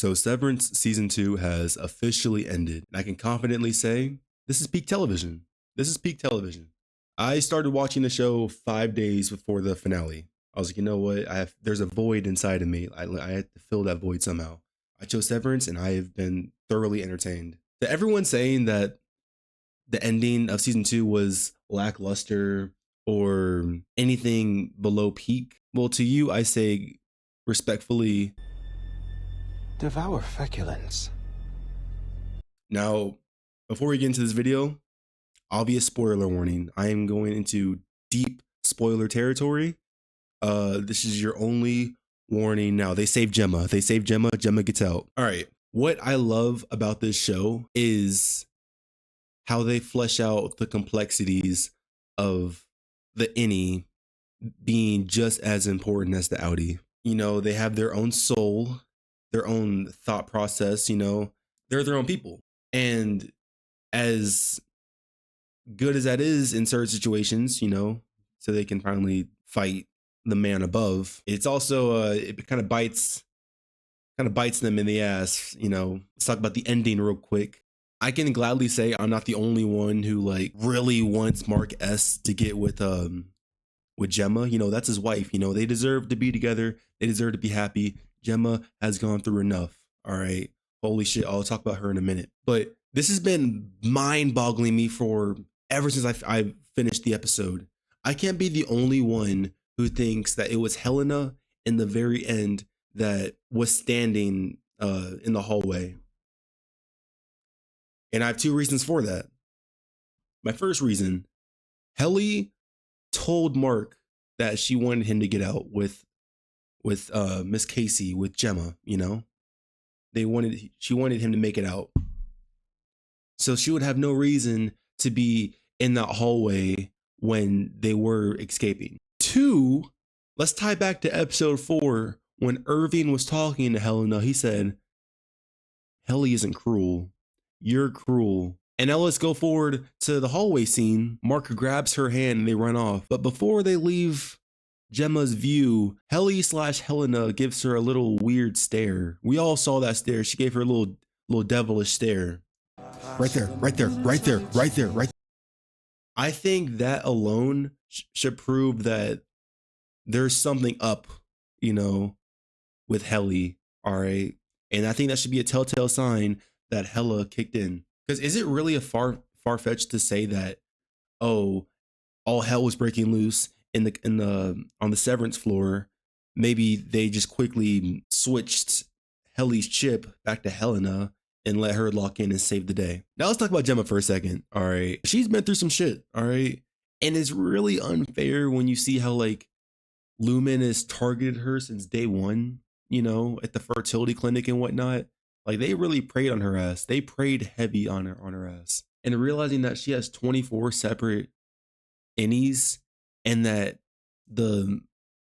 So Severance season 2 has officially ended, and I can confidently say this is peak television. This is peak television. I started watching the show 5 days before the finale. I was like, you know what? There's a void inside of me. I had to fill that void somehow. I chose Severance, and I have been thoroughly entertained. To everyone saying that the ending of season 2 was lackluster or anything below peak, well, to you, I say respectfully, devour feculence. Now, before we get into this video, obvious spoiler warning. I am going into deep spoiler territory. This is your only warning now. They save Gemma. They save Gemma. Gemma gets out. All right. What I love about this show is how they flesh out the complexities of the innie being just as important as the outie. You know, they have their own soul, their own thought process, you know, they're their own people. And as good as that is in certain situations, you know, so they can finally fight the man above, it's also it kind of bites them in the ass, you know. Let's talk about the ending real quick. I can gladly say I'm not the only one who like really wants Mark S to get with Gemma. You know, that's his wife. You know, they deserve to be together. They deserve to be happy. Gemma has gone through enough. All right. Holy shit. I'll talk about her in a minute. But this has been mind-boggling me for ever since I finished the episode. I can't be the only one who thinks that it was Helena in the very end that was standing in the hallway. And I have two reasons for that. My first reason, Helly told Mark that she wanted him to get out with Miss Casey, with Gemma, you know. She wanted him to make it out. So she would have no reason to be in that hallway when they were escaping. Two, let's tie back to episode 4 when Irving was talking to Helena. He said, Helly isn't cruel. You're cruel. And now let's go forward to the hallway scene. Mark grabs her hand and they run off. But before they leave Gemma's view, Helly/Helena gives her a little weird stare. We all saw that stare. She gave her a little devilish stare. Right there. I think that alone should prove that there's something up, you know, with Helly. All right. And I think that should be a telltale sign that Hella kicked in. Because is it really a far-fetched to say that, oh, all hell was breaking loose on the Severance floor? Maybe they just quickly switched Helly's chip back to Helena and let her lock in and save the day. Now let's talk about Gemma for a second. All right. She's been through some shit. All right. And it's really unfair when you see how like Lumen has targeted her since day one, you know, at the fertility clinic and whatnot. Like they really preyed on her ass. They preyed heavy on her ass. And realizing that she has 24 separate innies and that the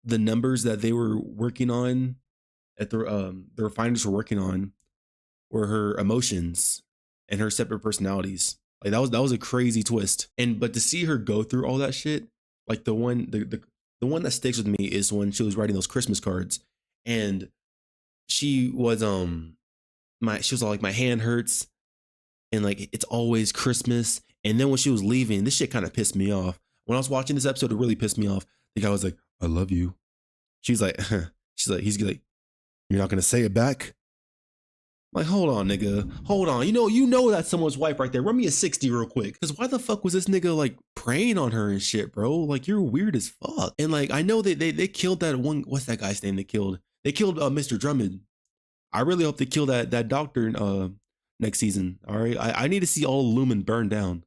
numbers that they were working on at the refiners were working on were her emotions and her separate personalities. Like that was a crazy twist. But to see her go through all that shit, like the one that sticks with me is when she was writing those Christmas cards and she was she was all like, my hand hurts and like it's always Christmas. And then when she was leaving, this shit kind of pissed me off. When I was watching this episode, it really pissed me off. The guy was like, I love you. He's like, he's like, you're not gonna say it back? Like, hold on, nigga. Hold on. You know that's someone's wife right there. Run me a 60 real quick. Because why the fuck was this nigga like preying on her and shit, bro? Like, you're weird as fuck. And like, I know they killed that one. What's that guy's name they killed? They killed Mr. Drummond. I really hope they kill that doctor next season. All right. I need to see all of Lumen burn down.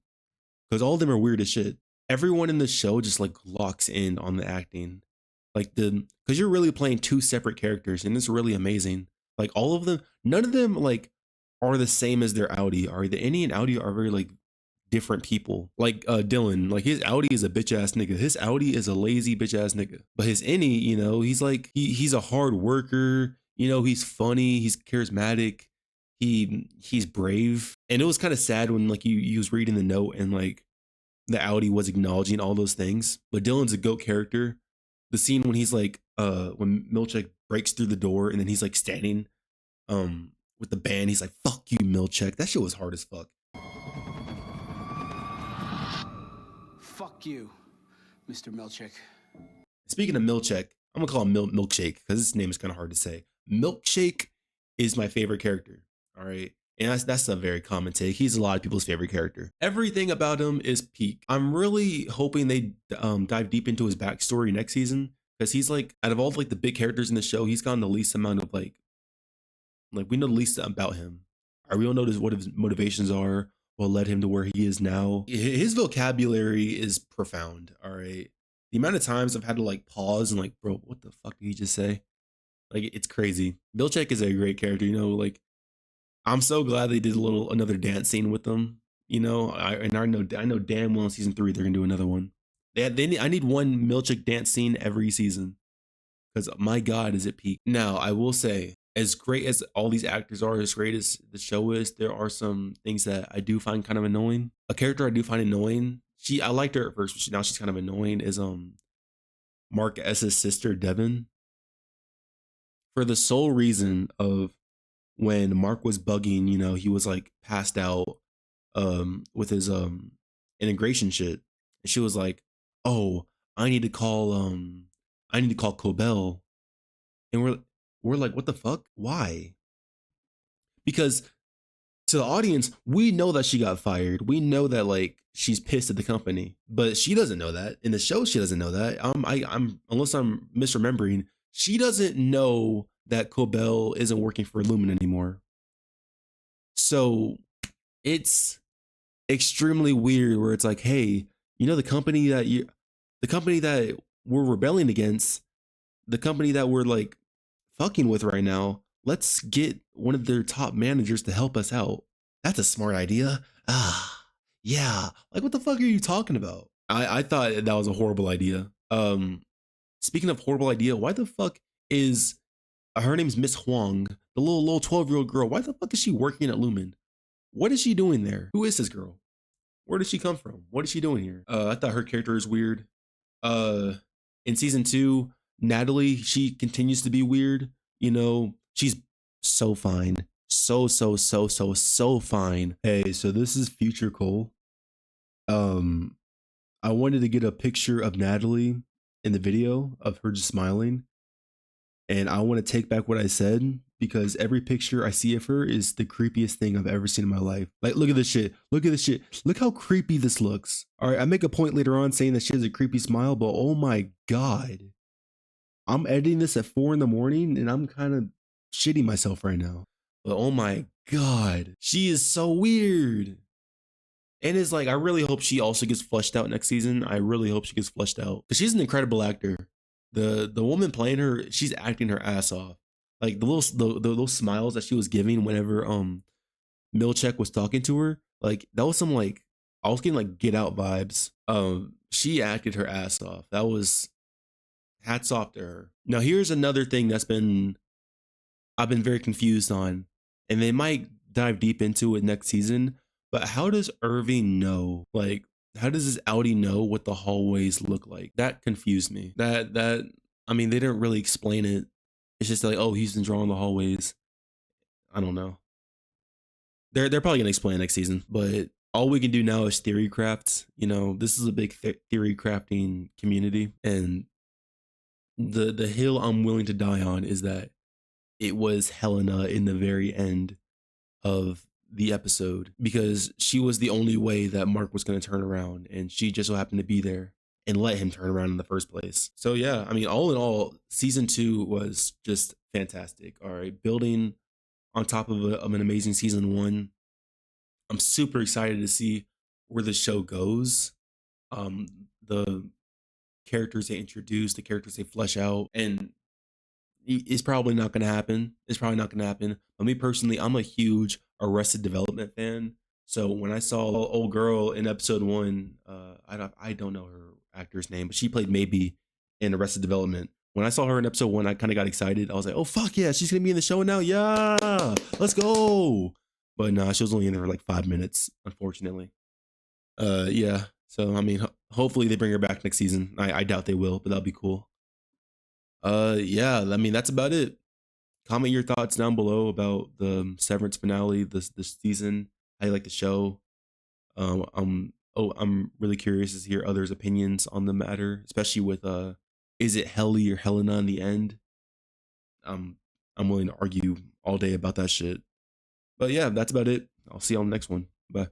Because all of them are weird as shit. Everyone in the show just like locks in on the acting. Like because you're really playing two separate characters and it's really amazing. Like all of them, none of them like are the same as their outie. Are the innie and outie are very like different people. Like Dylan, like his outie is a bitch ass nigga. His outie is a lazy bitch ass nigga. But his innie, you know, he's like he's a hard worker. You know, he's funny. He's charismatic. He's brave. And it was kind of sad when like you was reading the note and like the outie was acknowledging all those things. But Dylan's a GOAT character. The scene when he's like when Milchek breaks through the door and then he's like standing with the band. He's like, "Fuck you, Milchek." That shit was hard as fuck. Fuck you, Mr. Milchek. Speaking of Milchek, I'm gonna call him Milkshake because his name is kind of hard to say. Milkshake is my favorite character. All right. And that's a very common take. He's a lot of people's favorite character. Everything about him is peak. I'm really hoping they dive deep into his backstory next season, because he's like, out of all like the big characters in the show, he's gotten the least amount of like we know the least about him. We don't know what his motivations are, what led him to where he is now. His vocabulary is profound. All right. The amount of times I've had to like pause and like, bro, what the fuck did he just say? Like, it's crazy. Milchek is a great character, you know, like, I'm so glad they did another dance scene with them. You know, I know damn well in season 3 they're gonna do another one. I need one Milchek dance scene every season, because my God, is it peak. Now I will say, as great as all these actors are, as great as the show is, there are some things that I do find kind of annoying. A character I do find annoying. I liked her at first, but now she's kind of annoying. Is Mark S's sister Devin, for the sole reason of, when Mark was bugging, you know, he was like passed out with his integration shit. And she was like, "Oh, I need to call Cobell." And we're like, "What the fuck? Why?" Because to the audience, we know that she got fired. We know that like she's pissed at the company, but she doesn't know that. In the show, she doesn't know that. I'm unless I'm misremembering, she doesn't know that Cobell isn't working for Lumen anymore. So it's extremely weird where it's like, hey, you know, the company that we're rebelling against, the company that we're like fucking with right now, let's get one of their top managers to help us out. That's a smart idea. Yeah. Like, what the fuck are you talking about? I thought that was a horrible idea. Speaking of horrible idea, why the fuck is her name's Miss Huang, the little 12-year-old girl? Why the fuck is she working at Lumen? What is she doing there? Who is this girl? Where did she come from? What is she doing here? I thought her character is weird. In season 2, Natalie, she continues to be weird. You know, she's so fine. So fine. Hey, so this is Future Cole. I wanted to get a picture of Natalie in the video of her just smiling. And I want to take back what I said, because every picture I see of her is the creepiest thing I've ever seen in my life. Like, look at this shit. Look at this shit. Look how creepy this looks. All right, I make a point later on saying that she has a creepy smile, but oh my God. I'm editing this at 4 a.m. and I'm kind of shitting myself right now. But oh my God, she is so weird. And it's like, I really hope she also gets fleshed out next season. I really hope she gets fleshed out, because she's an incredible actor. The woman playing her, she's acting her ass off. Like those smiles that she was giving whenever Milchek was talking to her, like that was some like, I was getting like Get Out vibes. She acted her ass off. That was, hats off to her. Now here's another thing I've been very confused on, and they might dive deep into it next season. But how does Irving know? Like, how does this Audi know what the hallways look like? That confused me. That I mean, they didn't really explain it. It's just like, oh, he's been drawing the hallways. I don't know. They're probably gonna explain it next season, but all we can do now is theory craft. You know, this is a big theory crafting community, and the hill I'm willing to die on is that it was Helena in the very end of the episode, because she was the only way that Mark was going to turn around, and she just so happened to be there and let him turn around in the first place. So yeah, I mean, all in all, season 2 was just fantastic. All right, building on top of an amazing season 1. I'm super excited to see where the show goes. The characters they introduce, the characters they flesh out, and it's probably not going to happen. But me personally, I'm a huge Arrested Development fan. So when I saw old girl in episode 1, I don't know her actor's name, but she played Maybe in Arrested Development. When I saw her in episode 1, I kind of got excited. I was like, oh fuck yeah, she's gonna be in the show now. Yeah, let's go. But nah, she was only in there for like 5 minutes, unfortunately. Yeah. So I mean, hopefully they bring her back next season. I doubt they will, but that'll be cool. Yeah, I mean, that's about it. Comment your thoughts down below about the Severance finale this season. How you like the show. I'm really curious to hear others' opinions on the matter, especially with is it Helly or Helena in the end? I'm willing to argue all day about that shit. But yeah, that's about it. I'll see you on the next one.